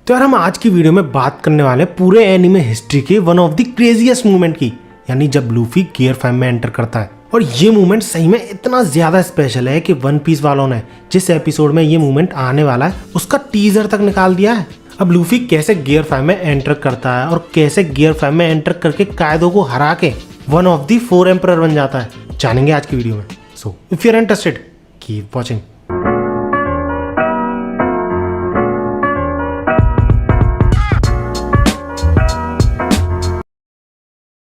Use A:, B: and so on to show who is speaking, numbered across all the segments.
A: तो यार हम आज की वीडियो में बात करने वाले हैं पूरे एनिमे हिस्ट्री के one of the craziest movement की, यानी जब लूफी गियर 5 में एंटर करता है। और ये मूवमेंट सही में इतना ज्यादा स्पेशल है कि वन पीस वालों ने जिस एपिसोड में ये मूवमेंट आने वाला है उसका टीजर तक निकाल दिया है। अब लूफी कैसे गियर 5 में एंटर करता है और कैसे गियर 5 में एंटर करके कायदो को हरा के वन ऑफ द 4 एम्परर बन जाता है, जानेंगे आज की वीडियो में। So if you are interested keep watching.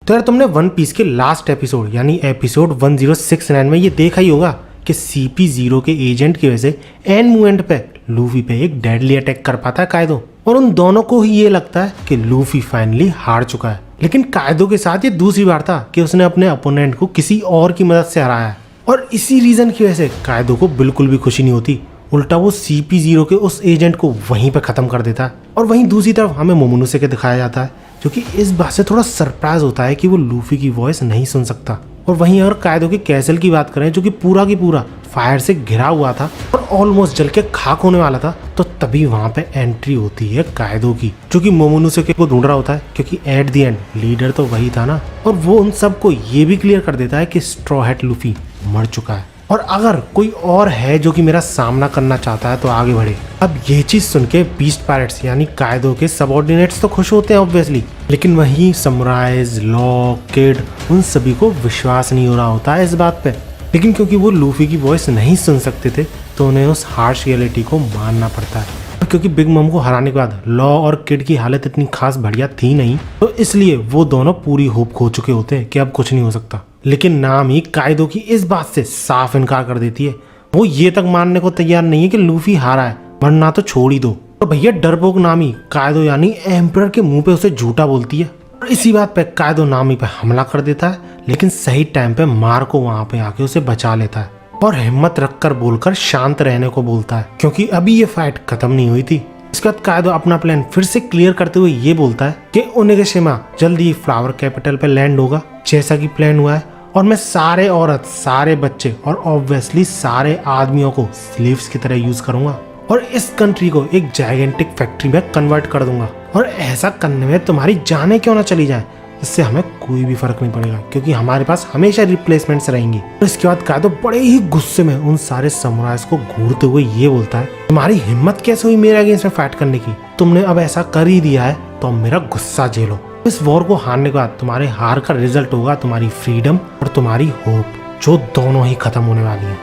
A: तो यार तुमने वन पीस के लास्ट एपिसोड यानी एपिसोड 1069 में ये देखा ही होगा कि CP0 के एजेंट की वजह से एंड मूवमेंट पे लूफी पे एक डेडली अटैक कर पाता है कायदो, और उन दोनों को ही ये लगता है कि लूफी फाइनली हार चुका है। लेकिन कायदो के साथ ये दूसरी बार था कि उसने अपने अपोनेंट को किसी और की मदद से हराया है, और इसी रीजन की वजह से कायदो को बिल्कुल भी खुशी नहीं होती। उल्टा वो CP0 के उस एजेंट को वहीं पे खत्म कर देता है। और वहीं दूसरी तरफ हमें मोमोनोसुके दिखाया जाता है जो कि इस बात से थोड़ा सरप्राइज होता है कि वो लूफी की वॉइस नहीं सुन सकता। और वहीं अगर कायदो के कैसल की बात करें जो कि पूरा की पूरा फायर से घिरा हुआ था और ऑलमोस्ट जल के खाक होने वाला था, तो तभी वहां पे एंट्री होती है कायदो की, जो कि मोमोनोसुके को ढूंढ रहा होता है, क्योंकि एट द एंड लीडर तो वही था ना। और वो उन सबको ये भी क्लियर कर देता है कि स्ट्रॉ हैट लूफी मर चुका है, और अगर कोई और है जो कि मेरा सामना करना चाहता है तो आगे बढ़े। अब ये चीज सुन के बीस्ट पायरेट्स यानी कायदो के सबऑर्डिनेट्स तो खुश होते हैं ऑब्वियसली, लेकिन वहीं समुराइज, लॉ, किड, उन सभी को विश्वास नहीं हो रहा होता है इस बात पे। लेकिन क्योंकि वो लूफी की वॉइस नहीं सुन सकते थे तो उन्हें उस हार्श रियलिटी को मानना पड़ता है। और क्योंकि बिग मम को हराने के बाद लॉ और किड की हालत इतनी खास बढ़िया थी नहीं, तो इसलिए वो दोनों पूरी होप खो चुके होते हैं कि अब कुछ नहीं हो सकता। लेकिन नामी कायदो की इस बात से साफ इनकार कर देती है। वो ये तक मानने को तैयार नहीं है कि लूफी हारा है, वरना तो छोड़ ही दो। तो भैया डरपोक नामी कायदो यानी एम्परर के मुंह पे उसे झूठा बोलती है, और इसी बात पे कायदो नामी पे हमला कर देता है। लेकिन सही टाइम पे मार को वहां पे आके उसे बचा लेता है और हिम्मत रखकर बोलकर शांत रहने को बोलता है, क्योंकि अभी ये फाइट खत्म नहीं हुई थी। इसके बाद कायदो अपना प्लान फिर से क्लियर करते हुए ये बोलता है कि ओनेगाशिमा जल्दी ही फ्लावर कैपिटल पे लैंड होगा जैसा कि प्लान हुआ है, और मैं सारे औरत, सारे बच्चे और ऑब्वियसली सारे आदमियों को स्लीव्स की तरह यूज करूंगा, और इस कंट्री को एक जायगेंटिक फैक्ट्री में कन्वर्ट कर दूंगा। और ऐसा करने में तुम्हारी जानें क्यों ना चली जाए, इससे हमें कोई भी फर्क नहीं पड़ेगा, क्योंकि हमारे पास हमेशा रिप्लेसमेंट्स रहेंगी। और इसके बाद कायदो बड़े ही गुस्से में उन सारे समुराइज को घूरते हुए ये बोलता है, तुम्हारी हिम्मत कैसे हुई मेरे अगेंस्ट में फाइट करने की? तुमने अब ऐसा कर ही दिया है तो मेरा गुस्सा झेलो। इस वॉर को हारने के बाद तुम्हारे हार का रिजल्ट होगा तुम्हारी फ्रीडम और तुम्हारी होप, जो दोनों ही खत्म होने वाली है।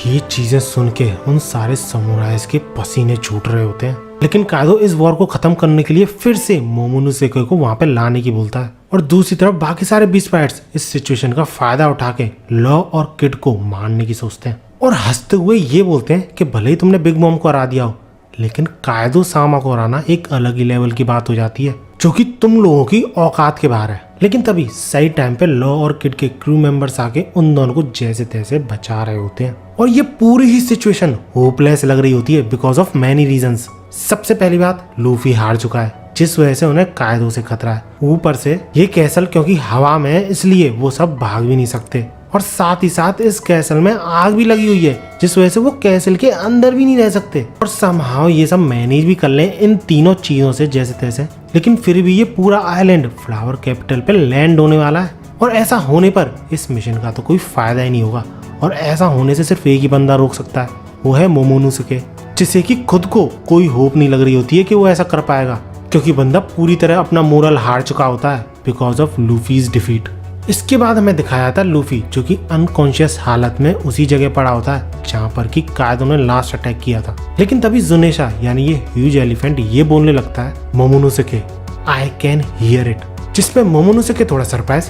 A: ये चीजें सुन के उन सारे समुराइज के पसीने छूट रहे होते हैं। लेकिन कायदो इस वॉर को खत्म करने के लिए फिर से मोमोनोसुके को वहां पे लाने की बोलता है, और दूसरी तरफ बाकी सारे बीस्ट पायरेट्स इस सिचुएशन का फायदा उठा के लॉ और किड को मारने की सोचते हैं, और हंसते हुए ये बोलते हैं कि भले ही तुमने बिग मॉम को हरा दिया हो, लेकिन कायदो सामा को हराना एक अलग ही लेवल की बात हो जाती है, जो कि तुम लोगों की औकात के बाहर है। लेकिन तभी सही टाइम पे लॉ और किड के क्रू मेंबर्स आके उन दोनों को जैसे तैसे बचा रहे होते हैं, और ये पूरी ही सिचुएशन होपलेस लग रही होती है बिकॉज ऑफ मैनी रीजंस। सबसे पहली बात, लूफी हार चुका है जिस वजह से उन्हें कायदो से खतरा है। ऊपर से ये कैसल क्योंकि हवा में है इसलिए वो सब भाग भी नहीं सकते, और साथ ही साथ इस कैसल में आग भी लगी हुई है जिस वजह से वो कैसल के अंदर भी नहीं रह सकते। और समहाउ ये सब मैनेज भी कर लें इन तीनों चीजों से जैसे तैसे, लेकिन फिर भी ये पूरा आइलैंड फ्लावर कैपिटल पे लैंड होने वाला है। और ऐसा होने पर इस मिशन का तो कोई फायदा ही नहीं होगा, और ऐसा होने से सिर्फ एक ही बंदा रोक सकता है, वो है मोमोनोसुके, जिसे कि खुद को कोई होप नहीं लग रही होती है कि वो ऐसा कर पाएगा, क्योंकि बंदा पूरी तरह अपना मोरल हार चुका होता है बिकॉज ऑफ लूफीज डिफीट। इसके बाद हमें दिखाया था लूफी जो कि अनकॉन्शियस हालत में उसी जगह पड़ा होता है जहाँ पर कि कायदो ने लास्ट अटैक किया था। लेकिन तभी जुनेशा यानी ये ह्यूज एलिफेंट ये बोलने लगता है, मोमोनोसुके आई कैन हियर इट, जिसपे मोमोनोसुके थोड़ा सरप्राइज,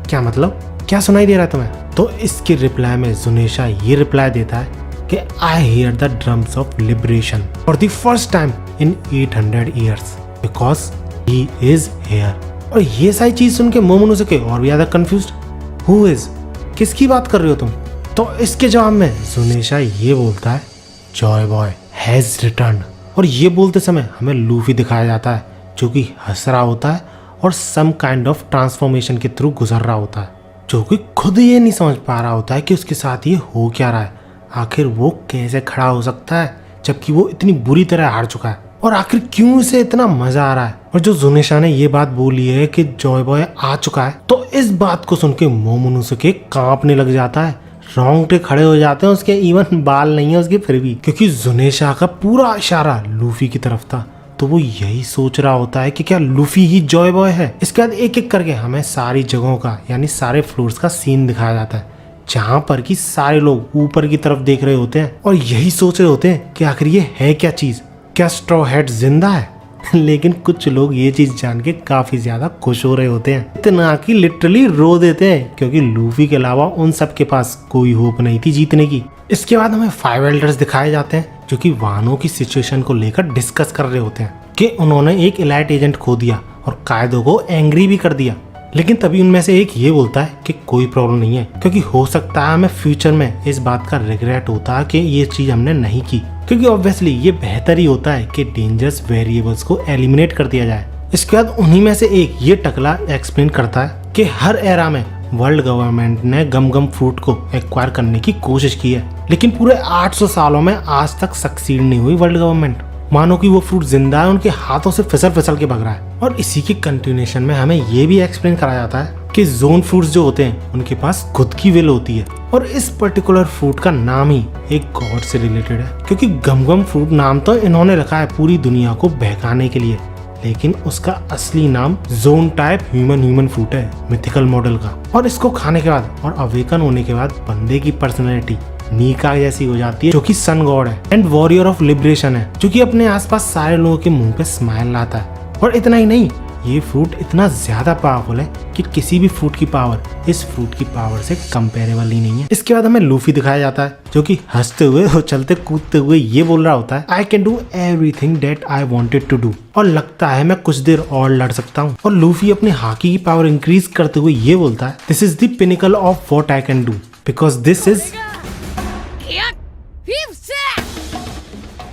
A: क्या मतलब, क्या सुनाई दे रहा है तुम्हें? तो इसके रिप्लाई में जुनेशा ये रिप्लाई देता है कि I hear the drums of liberation for the first time in 800 years because he is here. और ये सारी चीज सुन के मोमोनोसुके और भी ज्यादा कंफ्यूज्ड, हु इज, किसकी बात कर रहे हो तुम? तो इसके जवाब में जुनेशा ये बोलता है, जॉय बॉय हैज रिटर्न। और ये बोलते समय हमें लूफी दिखाया जाता है जो कि हंस रहा होता है और सम काइंड ऑफ ट्रांसफॉर्मेशन के थ्रू गुजर रहा होता है, जो कि खुद ये नहीं समझ पा रहा होता है कि उसके साथ ये हो क्या रहा है। आखिर वो कैसे खड़ा हो सकता है जबकि वो इतनी बुरी तरह हार चुका है। और आखिर क्यों इसे इतना मजा आ रहा है। और जो जुनेशा ने ये बात बोली है कि जॉय बॉय आ चुका है, तो इस बात को सुन के मोमोनोसुके कांपने लग जाता है, रोंगटे खड़े हो जाते हैं उसके। इवन बाल नहीं है उसके फिर भी, क्योंकि जुनेशा का पूरा इशारा लूफी की तरफ था। तो वो यही सोच रहा होता है कि क्या लूफी ही जॉय बॉय है। इसके बाद एक एक करके हमें सारी जगहों का यानी सारे फ्लोर्स का सीन दिखाया जाता है, जहाँ पर कि सारे लोग ऊपर की तरफ देख रहे होते हैं और यही सोच रहे होते हैं कि आखिर ये है क्या चीज, क्या स्ट्रॉ हैट जिंदा है। लेकिन कुछ लोग ये चीज जान के काफी ज्यादा खुश हो रहे होते हैं, इतना कि लिटरली रो देते हैं, क्योंकि लूफी के अलावा उन सब के पास कोई होप नहीं थी जीतने की। इसके बाद हमें 5 एल्डर्स दिखाए जाते हैं जो कि वानो की सिचुएशन को लेकर डिस्कस कर रहे होते हैं कि उन्होंने एक एलाइट एजेंट खो दिया और कायदो को एंग्री भी कर दिया। लेकिन तभी उनमें से एक ये बोलता है कि कोई प्रॉब्लम नहीं है, क्योंकि हो सकता है हमें फ्यूचर में इस बात का रिग्रेट होता है कि ये चीज हमने नहीं की, क्योंकि ऑब्वियसली ये बेहतर ही होता है कि डेंजरस वेरिएबल्स को एलिमिनेट कर दिया जाए। इसके बाद उन्हीं में से एक ये टकला एक्सप्लेन करता है कि हर एरा में वर्ल्ड गवर्नमेंट ने गम गम फ्रूट को एक्वायर करने की कोशिश की है, लेकिन पूरे 800 सालों में आज तक सक्सीड नहीं हुई वर्ल्ड गवर्नमेंट। मानो कि वो फ्रूट जिंदा है, उनके हाथों से फिसल फिसल के भग रहा है। और इसी के कंटिन्यूएशन में हमें ये भी एक्सप्लेन कराया जाता है कि जोन फ्रूट्स जो होते हैं उनके पास खुद की विल होती है, और इस पर्टिकुलर फ्रूट का नाम ही एक गॉड से रिलेटेड है, क्योंकि गम गम फ्रूट नाम तो इन्होंने रखा है पूरी दुनिया को बहकाने के लिए, लेकिन उसका असली नाम जोन टाइप ह्यूमन फ्रूट है, मिथिकल मॉडल का। और इसको खाने के बाद और अवेकन होने के बाद बंदे की पर्सनैलिटी नीका जैसी हो जाती है, जो कि सन गॉड है एंड वॉरियर ऑफ लिबरेशन है, जो कि अपने आसपास सारे लोगों के मुंह पे स्माइल लाता है। और इतना ही नहीं, ये फ्रूट इतना ज्यादा पावरफुल है कि किसी भी फ्रूट की पावर इस फ्रूट की पावर से कंपेरेबल ही नहीं है। इसके बाद हमें लूफी दिखाया जाता है, जो कि हंसते हुए और चलते कूदते हुए ये बोल रहा होता है, I can do everything that I wanted to do. और लगता है मैं कुछ देर और लड़ सकता हूँ। और लूफी अपनी हाकी की पावर इंक्रीज करते हुए ये बोलता है, this is the pinnacle of what I can do, because this is.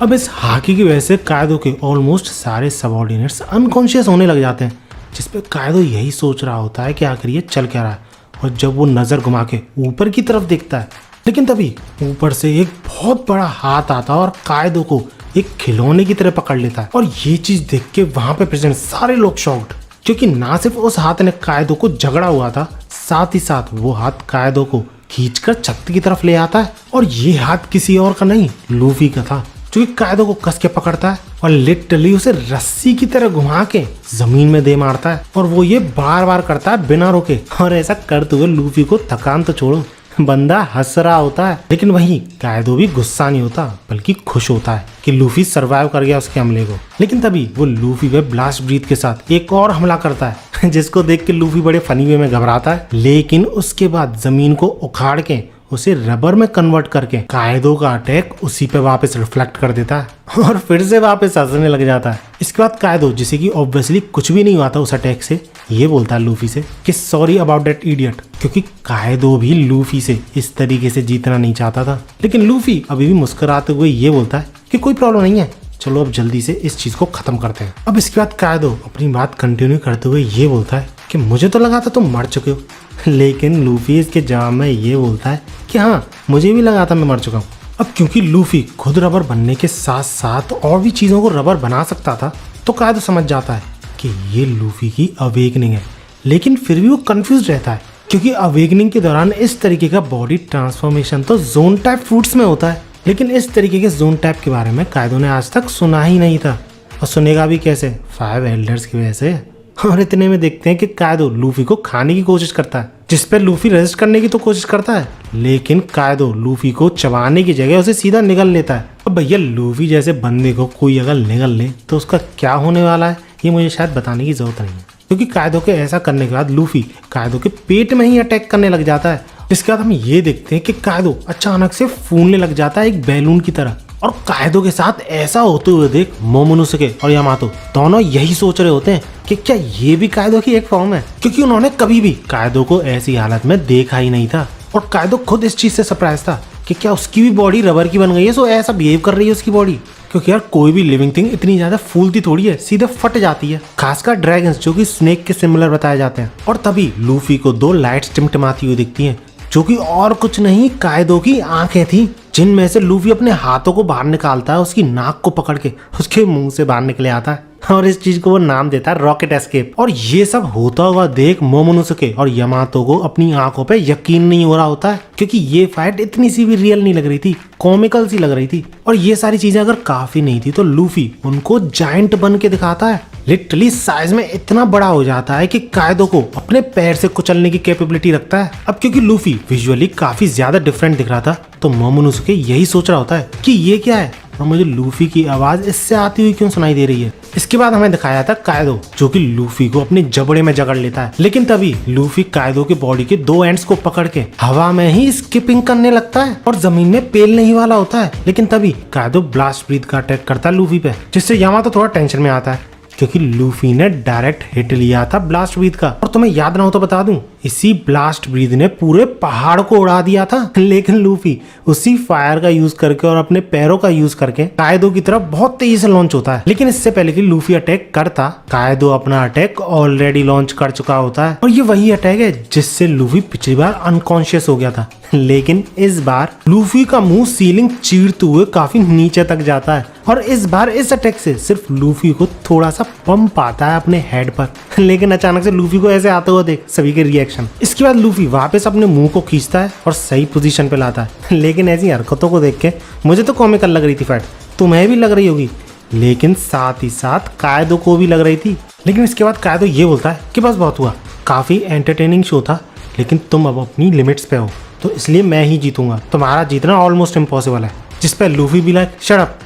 A: अब इस हाकी की वजह से कायदो के ऑलमोस्ट सारे सबऑर्डिनेट्स अनकॉन्शियस होने लग जाते हैं, जिसपे कायदो यही सोच रहा होता है कि आखिर ये चल क्या रहा है। और जब वो नजर घुमा के ऊपर की तरफ देखता है, लेकिन तभी ऊपर से एक बहुत बड़ा हाथ आता है और कायदो को एक खिलौने की तरह पकड़ लेता है। और ये चीज देख के वहां पे प्रेजेंट सारे लोग शॉक्ड, क्योंकि ना सिर्फ उस हाथ ने कायदो को झगड़ा हुआ था, साथ ही साथ वो हाथ कायदो को खींचकर छत की तरफ ले आता है। और ये हाथ किसी और का नहीं, लूफी का था, जो कि कायदो को कस के पकड़ता है और लिटरली उसे रस्सी की तरह घुमा के जमीन में दे मारता है। और वो ये बार बार करता है बिना रोके। और ऐसा करते हुए लूफी को थकान तो छोड़ो, बंदा हंस रहा होता है। लेकिन वहीं कायदो भी गुस्सा नहीं होता, बल्कि खुश होता है कि लूफी सरवाइव कर गया उसके हमले को। लेकिन तभी वो लूफी पे ब्लास्ट ब्रीथ के साथ एक और हमला करता है, जिसको देख के लूफी बड़े फनी वे में घबराता है। लेकिन उसके बाद जमीन को उखाड़ के उसे रबर में कन्वर्ट करके कायदो का अटैक उसी पे वापस रिफ्लेक्ट कर देता है और फिर से वापस हंसने लग जाता है। इसके बाद कायदो, जिसे कि ऑब्वियसली कुछ भी नहीं हुआ था उस अटैक से, ये बोलता है लूफी से कि सॉरी अबाउट दैट इडियट, क्योंकि कायदो भी लूफी से इस तरीके से जीतना नहीं चाहता था। लेकिन लूफी अभी भी मुस्कुराते हुए ये बोलता है कि कोई प्रॉब्लम नहीं है, चलो अब जल्दी से इस चीज को खत्म करते हैं। अब इसके बाद कायदो अपनी बात कंटिन्यू करते हुए ये बोलता है कि मुझे तो लगा था तुम मर चुके हो। लेकिन लूफी इसके जवाब में ये बोलता है कि हाँ, मुझे भी लगा था मैं मर चुका हूँ। अब क्योंकि लूफी खुद रबर बनने के साथ साथ और भी चीजों को रबर बना सकता था, तो कायदो समझ जाता है कि ये लूफी की अवेकनिंग है। लेकिन फिर भी वो कंफ्यूज रहता है, क्योंकि अवेकनिंग के दौरान इस तरीके का बॉडी ट्रांसफॉर्मेशन तो जोन टाइप फ्रूट्स में होता है, लेकिन इस तरीके के जोन टाइप के बारे में कायदो ने आज तक सुना ही नहीं था। और सुनेगा भी कैसे, 5 एल्डर्स की वजह से। और इतने में देखते हैं कि कायदो लूफी को खाने की कोशिश करता है, जिस पर लूफी रेजिस्ट करने की तो कोशिश करता है, लेकिन कायदो लूफी को चबाने की जगह उसे सीधा निगल लेता है। अब भैया लूफी जैसे बंदे को कोई अगर निगल ले तो उसका क्या होने वाला है, ये मुझे शायद बताने की जरूरत नहीं है, क्योंकि कायदो के ऐसा करने के बाद लूफी कायदो के पेट में ही अटैक करने लग जाता है। इसके बाद हम ये देखते हैं कि कायदो अचानक से फूलने लग जाता है एक बैलून की तरह। और कायदो के साथ ऐसा होते हुए देख मोमोनोसुके और यामातो दोनों यही सोच रहे होते हैं कि क्या ये भी कायदो की एक फॉर्म है, क्योंकि उन्होंने कभी भी कायदो को ऐसी हालत में देखा ही नहीं था। और कायदो खुद इस चीज से सरप्राइज था कि क्या उसकी भी बॉडी रबर की बन गई है, सो ऐसा बिहेव कर रही है उसकी बॉडी। क्योंकि यार कोई भी लिविंग थिंग इतनी ज्यादा फूलती थोड़ी है, सीधे फट जाती है, खासकर ड्रैगन्स जो कि स्नेक के सिमिलर बताए जाते हैं। और तभी लूफी को 2 लाइट्स टिमटिमाती हुई दिखती हैं, जो कि और कुछ नहीं कायदो की आंखें थी, जिनमें से लूफी अपने हाथों को बाहर निकालता है, उसकी नाक को पकड़ के उसके मुंह से बाहर निकले आता है और इस चीज को वो नाम देता है रॉकेट एस्केप। और ये सब होता हुआ देख मोमोनोसुके और यामातो को अपनी आंखों पे यकीन नहीं हो रहा होता है, क्योंकि ये फाइट इतनी सी भी रियल नहीं लग रही थी, कॉमिकल सी लग रही थी। और ये सारी चीजें अगर काफी नहीं थी तो लूफी उनको जायंट बन के दिखाता है, लिटरली साइज में इतना बड़ा हो जाता है कि कायदो को अपने पैर से कुचलने की कैपेबिलिटी रखता है। अब क्योंकि लूफी विजुअली काफी ज्यादा डिफरेंट दिख रहा था तो मोमोनोसुके यही सोच रहा होता है कि ये क्या है और मुझे लूफी की आवाज इससे आती हुई क्यों सुनाई दे रही है। इसके बाद हमें दिखाया था कायदो जो कि लूफी को अपने जबड़े में जकड़ लेता है, लेकिन तभी लूफी कायदो की बॉडी के 2 एंड्स को पकड़ के हवा में ही स्किपिंग करने लगता है और जमीन में पेलने ही वाला होता है। लेकिन तभी कायदो ब्लास्ट ब्रीथ का अटैक करता है लूफी पे, जिससे यामातो थोड़ा टेंशन में आता है क्योंकि लूफी ने डायरेक्ट हिट लिया था ब्लास्ट ब्रीथ का। और तुम्हें याद ना हो तो बता दूं, इसी ब्लास्ट ब्रीथ ने पूरे पहाड़ को उड़ा दिया था। लेकिन लूफी उसी फायर का यूज करके और अपने पैरों का यूज करके कायदो की तरफ बहुत तेजी से लॉन्च होता है। लेकिन इससे पहले कि लूफी अटैक करता, कायदो अपना अटैक ऑलरेडी लॉन्च कर चुका होता है और ये वही अटैक है जिससे लूफी पिछली बार अनकॉन्शियस हो गया था। लेकिन इस बार लूफी का मुंह सीलिंग चीरते हुए काफी नीचे तक जाता है और इस बार इस अटैक से सिर्फ लूफी को थोड़ा सा पंप आता है अपने हेड पर। लेकिन अचानक से लूफी को ऐसे आते हुए देख सभी के रिएक्शन। इसके बाद लूफी वापस अपने मुंह को खींचता है और सही पोजीशन पे लाता है। लेकिन ऐसी हरकतों को देख के मुझे तो कॉमिकल लग रही थी फाइट, तुम्हें भी लग रही होगी, लेकिन साथ ही साथ कायदो को भी लग रही थी। लेकिन इसके बाद कायदो ये बोलता है कि बस बहुत हुआ, काफी एंटरटेनिंग शो था, लेकिन तुम अब अपनी लिमिट्स पे हो तो इसलिए मैं ही जीतूंगा, तुम्हारा जीतना ऑलमोस्ट इम्पॉसिबल है। जिस पे लूफी भी लाइक शट अप,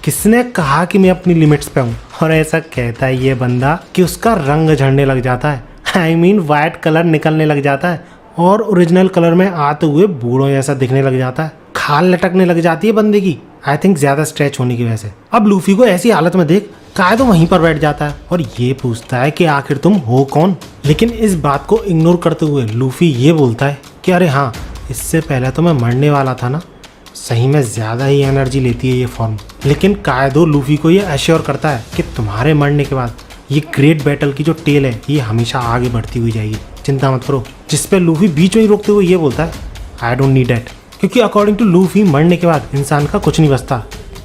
A: किसने कहा कि मैं अपनी लिमिट्स पे हूँ। और ऐसा कहता है ये बंदा कि उसका रंग झड़ने लग जाता है, आई मीन वाइट कलर निकलने लग जाता है और ओरिजिनल कलर में आते हुए बूढ़ों जैसा दिखने लग जाता है, खाल लटकने लग जाती है बंदे की, आई थिंक ज्यादा स्ट्रेच होने की वजह से। अब लूफी को ऐसी हालत में देख कायदो वहीं पर बैठ जाता है और ये पूछता है कि आखिर तुम हो कौन। लेकिन इस बात को इग्नोर करते हुए लूफी ये बोलता है कि अरे हाँ, इससे पहले तो मैं मरने वाला था ना, सही में ज्यादा ही एनर्जी लेती है ये फॉर्म। लेकिन कायदो लूफी को ये एश्योर करता है कि तुम्हारे मरने के बाद ये ग्रेट बैटल की जो टेल है ये हमेशा आगे बढ़ती हुई जाएगी, चिंता मत करो। जिस पे लूफी बीच में ही रोकते हुए ये बोलता है आई डोंट नीड दैट, क्योंकि अकॉर्डिंग टू लूफी मरने के बाद इंसान का कुछ नहीं बचता,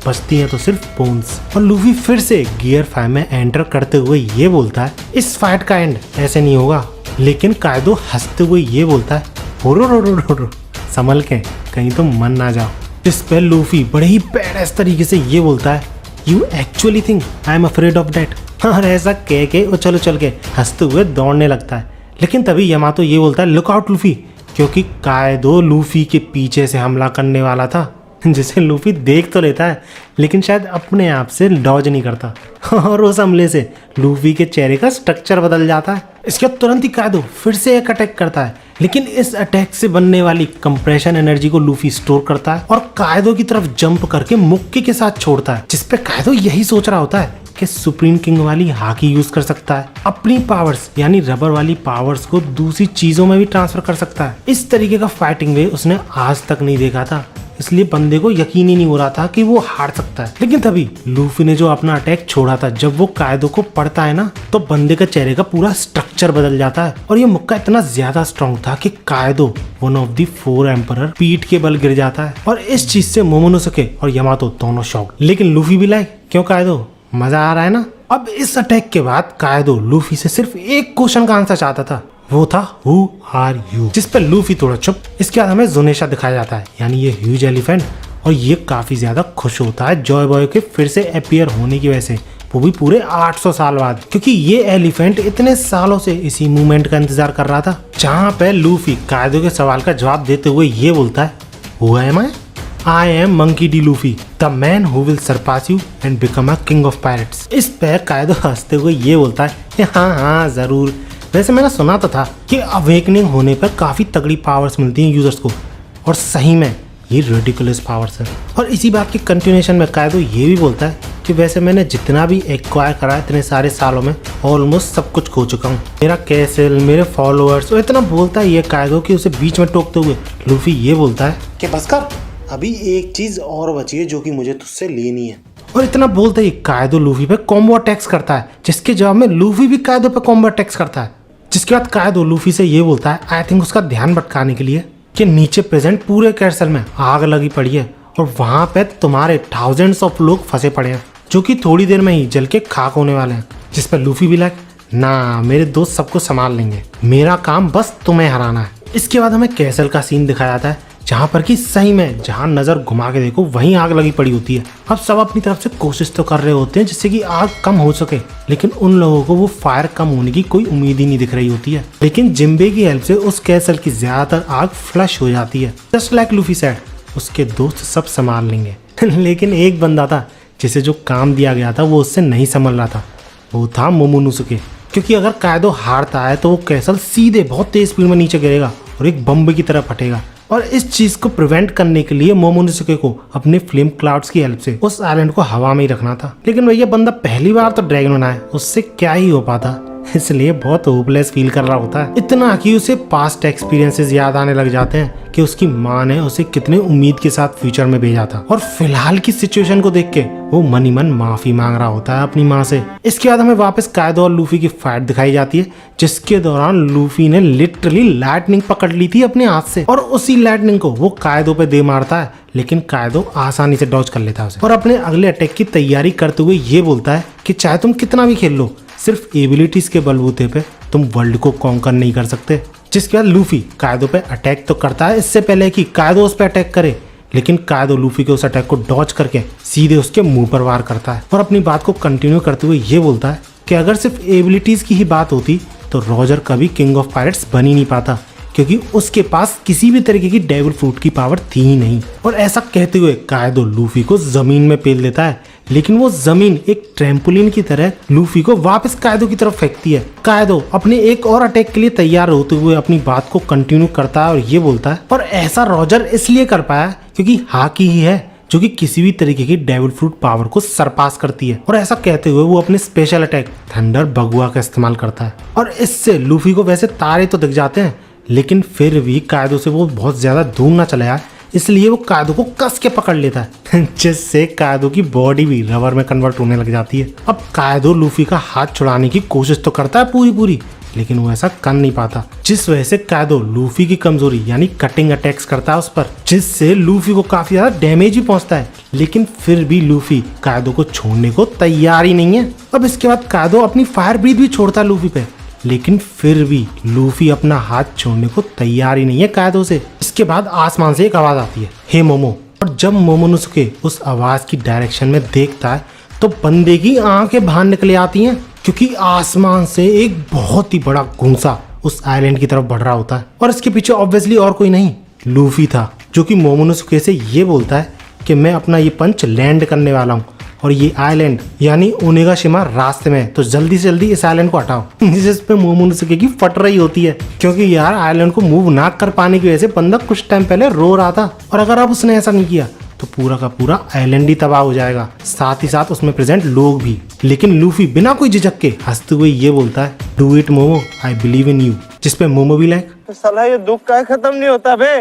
A: बचती है तो सिर्फ बोन्स। और लूफी फिर से गियर 5 में एंटर करते हुए ये बोलता है इस फाइट का एंड ऐसे नहीं होगा। लेकिन कायदो हंसते हुए ये बोलता है हो संभल के कहीं तो मन ना जाओ। इस पे लूफी बड़े ही बैड तरीके से ये बोलता है you actually think I am afraid of that. और ऐसा कह के उछल उछल के हंसते हुए दौड़ने लगता है। लेकिन तभी यामातो ये बोलता है लुक आउट लूफी, क्योंकि कायदो लूफी के पीछे से हमला करने वाला था, जिसे लूफी देख तो लेता है लेकिन शायद अपने आप से डॉज नहीं करता और उस हमले से लूफी के चेहरे का स्ट्रक्चर बदल जाता है। इसके बाद तुरंत ही कायदो फिर से एक अटैक करता है, लेकिन इस अटैक से बनने वाली कंप्रेशन एनर्जी को लूफी स्टोर करता है और कायदो की तरफ जंप करके मुक्के के साथ छोड़ता है, जिसपे कायदो यही सोच रहा होता है कि सुप्रीम किंग वाली हाकी यूज कर सकता है, अपनी पावर्स यानी रबर वाली पावर्स को दूसरी चीजों में भी ट्रांसफर कर सकता है। इस तरीके का फाइटिंग वे उसने आज तक नहीं देखा था, इसलिए बंदे को यकीन ही नहीं हो रहा था कि वो हार सकता है। लेकिन तभी लूफी ने जो अपना अटैक छोड़ा था, जब वो कायदो को पड़ता है ना, तो बंदे का चेहरे का पूरा स्ट्रक्चर बदल जाता है और ये मुक्का इतना ज्यादा स्ट्रॉन्ग था कि कायदो वन ऑफ द 4 एम्परर पीठ के बल गिर जाता है। और इस चीज से मोमोनोसुके और यामातो दोनों शॉक। लेकिन लूफी भी लाइक क्यों कायदो, मजा आ रहा है ना। अब इस अटैक के बाद कायदो लूफी से सिर्फ एक क्वेश्चन का आंसर चाहता था, वो था हु आर यू, जिस पर लूफी थोड़ा चुप। इसके बाद हमें जोनेशा दिखाया जाता है, यानी ये ह्यूज एलिफेंट, और ये काफी ज्यादा खुश होता है जॉय बॉय के फिर से अपीयर होने की वजह से, वो भी पूरे 800 साल बाद, क्योंकि ये एलिफेंट इतने सालों से इसी मूवमेंट का इंतजार कर रहा था। जहाँ पे लूफी कायदो के सवाल का जवाब देते हुए ये बोलता है who am I am monkey D Luffy, the man who will Sarpass you and become a king of pirates. इस पे कायदो हंसते हुए ये बोलता है हाँ जरूर, वैसे मैंने सुना तो था कि अवेकनिंग होने पर काफी तगड़ी पावर्स मिलती हैं यूजर्स को, और सही में ये रेडिकुलस पावर्स है। और इसी बात की कंटिन्यूएशन में कायदो ये भी बोलता है कि वैसे मैंने जितना भी एक्वायर करा इतने सारे सालों में ऑलमोस्ट सब कुछ खो चुका हूँ, मेरा कैसल, मेरे फॉलोअर्स, और इतना बोलता है ये कायदो कि उसे बीच में टोकते हुए लूफी ये बोलता है कि बस कर, अभी एक चीज और बची है जो कि मुझे तुझसे लेनी है। और इतना बोलते ही कायदो लूफी पे कॉम्बो अटैक्स करता है, जिसके जवाब में लूफी भी कायदो पे कॉम्बो अटैक्स करता है। जिसके बाद कायदो लूफी से ये बोलता है आई थिंक उसका ध्यान भटकाने के लिए कि नीचे प्रेजेंट पूरे कैसल में आग लगी पड़ी है और वहां पे तुम्हारे थाउजेंड्स ऑफ लोग फंसे पड़े हैं जो कि थोड़ी देर में ही जल के खाक होने वाले हैं। जिस पर लूफी भी लाइक, ना मेरे दोस्त सबको संभाल लेंगे, मेरा काम बस तुम्हें हराना है। इसके बाद हमें कैसल का सीन दिखाया जाता है जहाँ पर कि सही में जहाँ नजर घुमा के देखो वहीं आग लगी पड़ी होती है। अब सब अपनी तरफ से कोशिश तो कर रहे होते हैं जिससे कि आग कम हो सके, लेकिन उन लोगों को वो फायर कम होने की कोई उम्मीद ही नहीं दिख रही होती है। लेकिन जिम्बे की हेल्प से उस कैसल की ज्यादातर आग फ्लश हो जाती है। जस्ट लाइक लूफी सेड, उसके दोस्त सब संभाल लेंगे। लेकिन एक बंदा था जिसे जो काम दिया गया था वो उससे नहीं संभल रहा था, वो था मोमोनोसुके। क्योंकि अगर कायदो हारता है तो वो कैसल सीधे बहुत तेज स्पीड में नीचे गिरेगा और एक बम की तरह फटेगा। और इस चीज को प्रिवेंट करने के लिए मोमोनोसुके को अपने फ्लेम क्लाउड्स की हेल्प से उस आइलैंड को हवा में ही रखना था। लेकिन भैया बंदा पहली बार तो ड्रैगन बना है, उससे क्या ही हो पाता, इसलिए बहुत होपलेस फील कर रहा होता है। इतना कि उसे पास्ट एक्सपीरियंसेस याद आने लग जाते हैं कि उसकी माँ ने उसे कितने उम्मीद के साथ फ्यूचर में भेजा था और फिलहाल की सिचुएशन को देख के वो मन ही मन माफी मांग रहा होता है अपनी माँ से। इसके बाद हमें वापस कायदो और लूफी की फाइट दिखाई जाती है जिसके दौरान लूफी ने लिटरली लाइटनिंग पकड़ ली थी अपने हाथ से और उसी लाइटनिंग को वो कायदो पे दे मारता है, लेकिन कायदो आसानी से डॉज कर लेता है उसे और अपने अगले अटैक की तैयारी करते हुए ये बोलता है कि चाहे तुम कितना भी खेल लो, सिर्फ एबिलिटीज के बलबूते पे तुम वर्ल्ड को कॉन्कर नहीं कर सकते। जिसके बाद लूफी कायदो पे अटैक तो करता है इससे पहले कि कायदो उस पे अटैक करे, लेकिन कायदो लूफी के उस अटैक को डॉज करके सीधे उसके मुंह पर वार करता है और अपनी बात को कंटिन्यू करते हुए ये बोलता है कि अगर सिर्फ एबिलिटीज की ही बात होती तो रॉजर कभी किंग ऑफ पायरेट्स बन ही नहीं पाता, क्योंकि उसके पास किसी भी तरीके की डेविल फ्रूट की पावर थी ही नहीं। और ऐसा कहते हुए कायदो लूफी को जमीन में पेल देता है, लेकिन वो जमीन एक ट्रैम्पोलिन की तरह लूफी को वापस कायदो की तरफ फेंकती है। कायदो अपने एक और अटैक के लिए तैयार होते हुए अपनी बात को कंटिन्यू करता है और ये बोलता है, और ऐसा रॉजर इसलिए कर पाया क्योंकि हाकी ही है जो कि किसी भी तरीके की डेविल फ्रूट पावर को सरपास करती है। और ऐसा कहते हुए वो अपने स्पेशल अटैक थंडर बगुआ का इस्तेमाल करता है और इससे लूफी को वैसे तारे तो दिख जाते हैं, लेकिन फिर भी कायदो से वो बहुत ज्यादा दूर ना चला जाए, इसलिए वो कायदो को कस के पकड़ लेता है जिससे कायदो की बॉडी भी रबर में कन्वर्ट होने लग जाती है। अब कायदो लूफी का हाथ छुड़ाने की कोशिश तो करता है पूरी, लेकिन वो ऐसा कर नहीं पाता, जिस वजह से कायदो लूफी की कमजोरी यानी कटिंग अटैक्स करता है उस पर, जिससे लूफी को काफी ज्यादा डैमेज भी पहुंचता है। लेकिन फिर भी लूफी कायदो को छोड़ने को तैयार ही नहीं है। अब इसके बाद कायदो अपनी फायर ब्रीथ भी छोड़ता है लूफी पे, लेकिन फिर भी लूफी अपना हाथ छोड़ने को तैयार ही नहीं है कायदो से। इसके बाद आसमान से एक आवाज आती है, हे मोमो। और जब मोमोनोसुके उस आवाज की डायरेक्शन में देखता है तो बंदे की आंखें बाहर निकले आती हैं, क्योंकि आसमान से एक बहुत ही बड़ा घूंसा उस आइलैंड की तरफ बढ़ रहा होता है और इसके पीछे ऑब्वियसली और कोई नहीं लूफी था, जो कि मोमोनोसुके से ये बोलता है कि मैं अपना ये पंच लैंड करने वाला हूँ और ये आइलैंड यानी ओनेगाशिमा रास्ते में, तो जल्दी से जल्दी इस आइलैंड को हटाओ। जिस पे मोमोनोसुके की फट रही होती है, क्योंकि यार आइलैंड को मूव ना कर पाने की वजह से बंदा कुछ टाइम पहले रो रहा था और अगर अब उसने ऐसा नहीं किया तो पूरा का पूरा आइलैंड ही तबाह हो जाएगा, साथ ही साथ उसमें प्रेजेंट लोग भी। लेकिन लूफी बिना कोई झिझक के हंसते हुए ये बोलता है, do it momo, I believe in you. जिस पे मोमो भी लाइक,
B: साला ये दुख का खत्म नहीं होता बे।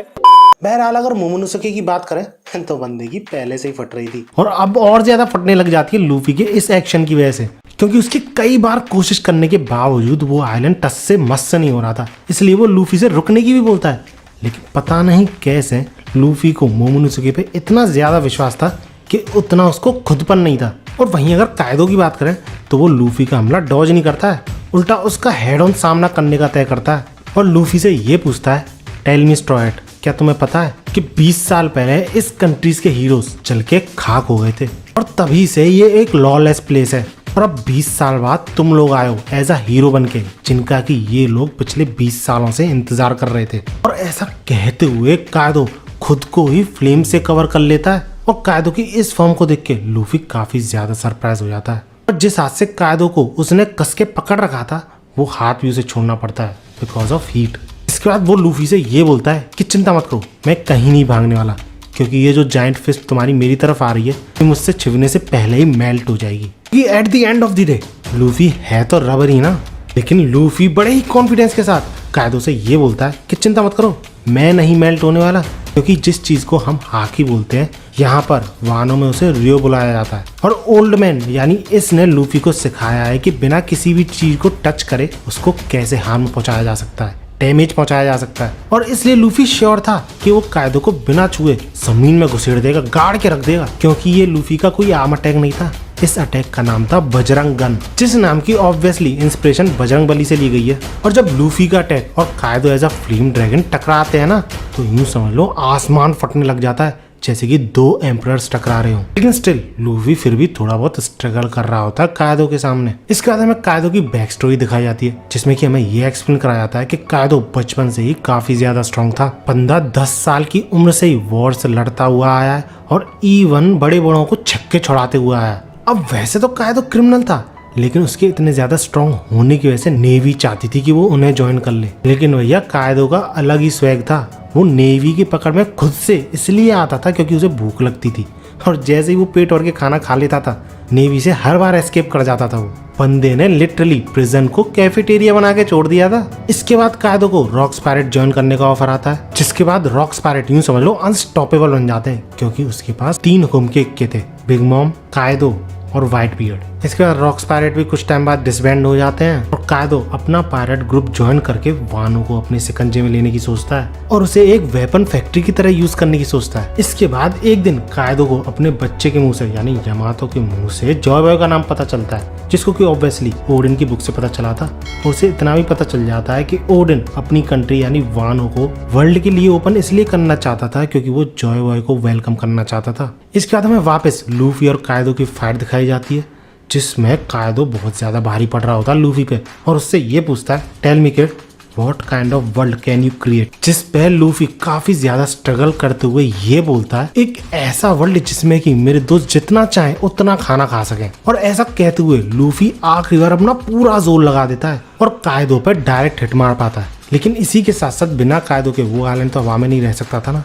A: बहरहाल अगर मोमोनोसुके की बात करें तो बंदे की पहले से ही फट रही थी और अब और ज्यादा फटने लग जाती है लूफी के इस एक्शन की वजह से, क्योंकि उसकी कई बार कोशिश करने के बावजूद वो आइलैंड टस से मस से नहीं हो रहा था। इसलिए वो लूफी से रुकने की भी बोलता है, लेकिन पता नहीं कैसे लूफी को मोमोनोसुके पे इतना ज्यादा विश्वास था कि उतना उसको खुद पर नहीं था। और वहीं अगर कायदो की बात करें तो वो लूफी का हमला डॉज नहीं करता है, उल्टा उसका हेड ऑन सामना करने का तय करता है और लूफी से ये पूछता है, टेल मी स्ट्रॉयट, क्या तुम्हें पता है कि 20 साल पहले इस कंट्रीज के हीरोज चल के खाक हो गए थे और तभी से ये एक लॉलेस प्लेस है और अब 20 साल बाद तुम लोग आए हो एज अ हीरो बन के, जिनका कि ये लोग पिछले 20 सालों से इंतजार कर रहे थे। और ऐसा कहते हुए कायदो खुद को ही फ्लेम से कवर कर लेता है और कायदो की इस फॉर्म को देख के लूफी काफी ज्यादा सरप्राइज हो जाता है और जिस हाथ से कायदो को उसने कस के पकड़ रखा था वो हाथ भी उसे छोड़ना पड़ता है बिकॉज ऑफ हीट। इसके बाद वो लूफी से ये बोलता है कि चिंता मत करो, मैं कहीं नहीं भागने वाला, क्योंकि ये जो जायंट फिस्ट तुम्हारी मेरी तरफ आ रही है ये मुझसे छिपने से पहले ही मेल्ट हो जाएगी। कि at the end of the day Luffy है तो रबर ही ना, लेकिन लूफी बड़े ही कॉन्फिडेंस के साथ कायदो से ये बोलता है कि चिंता मत करो, मैं नहीं मेल्ट होने वाला, क्योंकि जिस चीज को हम हाकी बोलते हैं यहाँ पर वानों में उसे रियो बुलाया जाता है और ओल्ड मैन यानी इसने लूफी को सिखाया है कि बिना किसी भी चीज को टच करे उसको कैसे हार्म पहुंचाया जा सकता है। डैमेज पहुंचाया जा सकता है, और इसलिए लूफी श्योर था कि वो कायदो को बिना छुए जमीन में घुसेड़ देगा, गाड़ के रख देगा, क्योंकि ये लूफी का कोई आर्म अटैक नहीं था। इस अटैक का नाम था बजरंग गन, जिस नाम की ऑब्वियसली इंस्पिरेशन बजरंग बली से ली गई है। और जब लूफी का अटैक और कायदो एज अ फ्लेम ड्रैगन टकराते हैं ना, तो यूं समझ लो आसमान फटने लग जाता है, जैसे कि दो एम्परर्स टकरा रहे हो। लेकिन स्टिल लूफी फिर भी थोड़ा बहुत स्ट्रगल कर रहा होता है कायदो के सामने। इसके बाद हमें कायदो की बैक स्टोरी दिखाई जाती है, जिसमें कि हमें ये एक्सप्लेन कराया जाता है कि कायदो बचपन से ही काफी ज्यादा स्ट्रॉन्ग था। बंदा 10 साल की उम्र से ही वॉर से लड़ता हुआ आया है और इवन बड़े बड़ों को छक्के छुड़ाते हुआ आया है। अब वैसे तो कायदो क्रिमिनल था, लेकिन उसके इतने ज्यादा स्ट्रॉन्ग होने की वजह से नेवी चाहती थी कि वो उन्हें ज्वाइन कर ले। लेकिन भैया कायदो का अलग ही स्वैग था। वो नेवी की पकड़ में खुद से इसलिए आता था क्योंकि उसे भूख लगती थी, और जैसे ही वो पेट भर के खाना खा लेता था, नेवी से हर बार एस्केप कर जाता था। वो बंदे ने लिटरली प्रिजन को कैफेटेरिया बना के छोड़ दिया था। इसके बाद कायदो को रॉक्स पायरेट ज्वाइन करने का ऑफर आता है, जिसके बाद रॉक्स पायरेट यूं समझ लो अनस्टॉपेबल बन जाते हैं, क्योंकि उसके पास 3 हुक्म के इक्के थे, बिग मॉम, कायदो और व्हाइट बियर्ड। इसके बाद रॉक्स पायरेट भी कुछ टाइम बाद डिसबैंड हो जाते हैं और कायदो अपना पायरेट ग्रुप ज्वाइन करके वानो को अपने शिकंजे में लेने की सोचता है और उसे एक वेपन फैक्ट्री की तरह यूज करने की सोचता है। इसके बाद एक दिन कायदो को अपने बच्चे के मुंह से यानी यमातो के मुंह से जॉय बॉय का नाम पता चलता है, जिसको कि ऑब्वियसली ओडिन की बुक से पता चला था। उसे इतना भी पता चल जाता है कि ओडिन अपनी कंट्री यानी वानो को वर्ल्ड के लिए ओपन इसलिए करना चाहता था क्योंकि वो जॉय बॉय को वेलकम करना चाहता था। इसके बाद हमें वापस लूफी और कायदो की फाइट दिखाई जाती है, जिसमें कायदो बहुत ज्यादा भारी पड़ रहा होता है लूफी पे और उससे ये पूछता है, tell me kid what kind of world can you create. जिस पे लूफी काफी ज्यादा स्ट्रगल करते हुए ये बोलता है, एक ऐसा वर्ल्ड जिसमें कि मेरे दोस्त जितना चाहें उतना खाना खा सकें। और ऐसा कहते हुए लूफी आखिरी बार अपना पूरा जोर लगा देता है और कायदो पे डायरेक्ट हिट मार पाता है। लेकिन इसी के साथ साथ बिना कायदो के वो आइलैंड तो हवा में नहीं रह सकता था ना,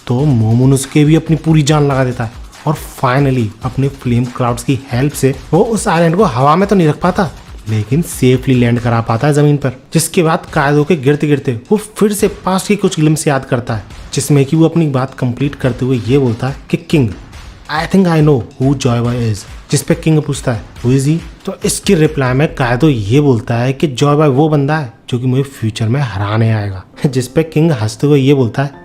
A: तो मोमोनोसुके भी अपनी पूरी जान लगा देता है और फाइनली अपने फ्लेम क्लाउड्स की हेल्प से वो उस आइलैंड को हवा में तो नहीं रख पाता, लेकिन सेफली लैंड करा पाता है जमीन पर। जिसके बाद कायदो के गिरते गिरते वो फिर से पास्ट की कुछ ग्लिम्स याद करता है, जिसमें कि वो अपनी बात कंप्लीट करते हुए ये बोलता है कि king I think I know who Joy boy is. जिस पे किंग पूछता है हु इज ही, तो इसकी रिप्लाई में कायदो ये बोलता है कि जॉय बॉय वो बंदा है जो कि मुझे फ्यूचर में हराने आएगा। जिस पे किंग हंसते हुए ये बोलता है,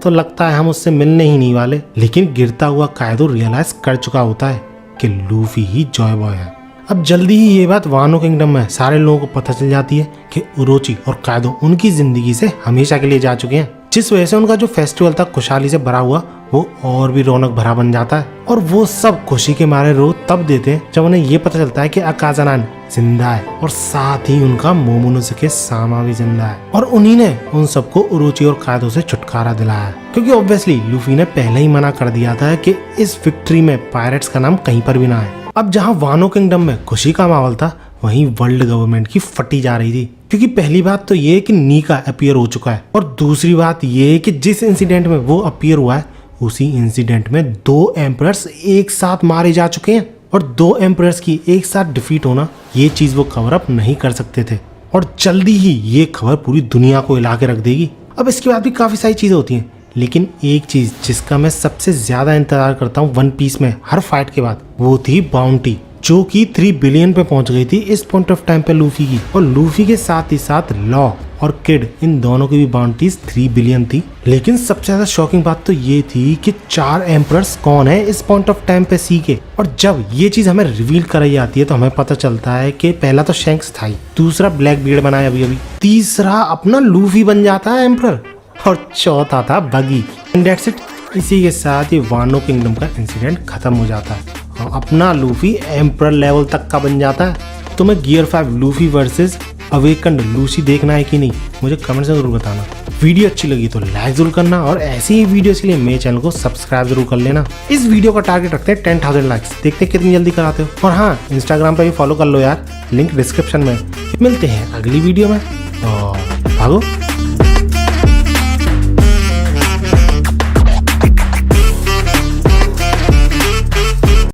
A: तो लगता है हम उससे मिलने ही नहीं वाले। लेकिन गिरता हुआ कायदो रियलाइज कर चुका होता है कि लूफी ही जॉय बॉय है। अब जल्दी ही ये बात वानो किंगडम में सारे लोगों को पता चल जाती है कि उरोची और कायदो उनकी जिंदगी से हमेशा के लिए जा चुके हैं, जिस वजह से उनका जो फेस्टिवल था खुशहाली से भरा हुआ वो और भी रौनक भरा बन जाता है। और वो सब खुशी के मारे रो तब देते हैं जब उन्हें ये पता चलता है कि अकाज़ानान जिंदा है और साथ ही उनका मोमोनोसुके सामा भी जिंदा है, और उन्हीं ने उन सबको उरोची और कायदो से छुटकारा दिलाया, क्योंकि ऑब्वियसली लूफी ने पहले ही मना कर दिया था कि इस विक्ट्री में पायरेट्स का नाम कहीं पर भी ना है। अब जहाँ वानो किंगडम में खुशी का माहौल था, वहीं वर्ल्ड गवर्नमेंट की फटी जा रही थी, क्योंकि पहली बात तो ये कि नीका अपीयर हो चुका है और दूसरी बात ये कि जिस इंसिडेंट में वो अपीयर हुआ है उसी इंसिडेंट में 2 एम्परर्स एक साथ मारे जा चुके हैं, और 2 एम्परर्स की एक साथ डिफीट होना ये चीज वो कवर अप नहीं कर सकते थे, और जल्दी ही ये खबर पूरी दुनिया को हिला के रख देगी। अब इसके बाद भी काफी सारी चीजें होती हैं, लेकिन एक चीज जिसका मैं सबसे ज्यादा इंतजार करता हूँ वन पीस में हर फाइट के बाद, वो थी बाउंटी, जो कि 3 बिलियन पे पहुंच गई थी इस पॉइंट ऑफ टाइम पे लूफी की। और लूफी के साथ ही साथ लॉ और किड, इन दोनों की भी बाउंटीज 3 बिलियन थी। लेकिन सबसे ज्यादा शॉकिंग बात तो ये थी कि 4 एम्परर्स कौन है इस पॉइंट ऑफ टाइम पे सी के। और जब ये चीज हमें रिवील कराई जाती है तो हमें पता चलता है कि पहला तो शैंक्स था ही, दूसरा ब्लैक बियर्ड बनाया अभी, तीसरा अपना लूफी बन जाता है एम्परर, और चौथा था बगी। And that's it. इसी के साथ ये वानो किंगडम का इंसिडेंट खत्म हो जाता है और अपना लूफी एम्परर लेवल तक का बन जाता है। तुम्हें gear 5 Luffy versus awakened Lucy देखना है कि नहीं, मुझे कमेंट से जरूर बताना। वीडियो अच्छी लगी तो लाइक जरूर करना और ऐसी ही वीडियोस के लिए मेरे चैनल को सब्सक्राइब जरूर कर लेना। इस वीडियो का टारगेट रखते हैं 10,000 लाइक्स, देखते हैं कितनी जल्दी कराते हो। और हाँ, इंस्टाग्राम पे भी फॉलो कर लो यार, लिंक डिस्क्रिप्शन में। मिलते हैं अगली वीडियो में, और भागो।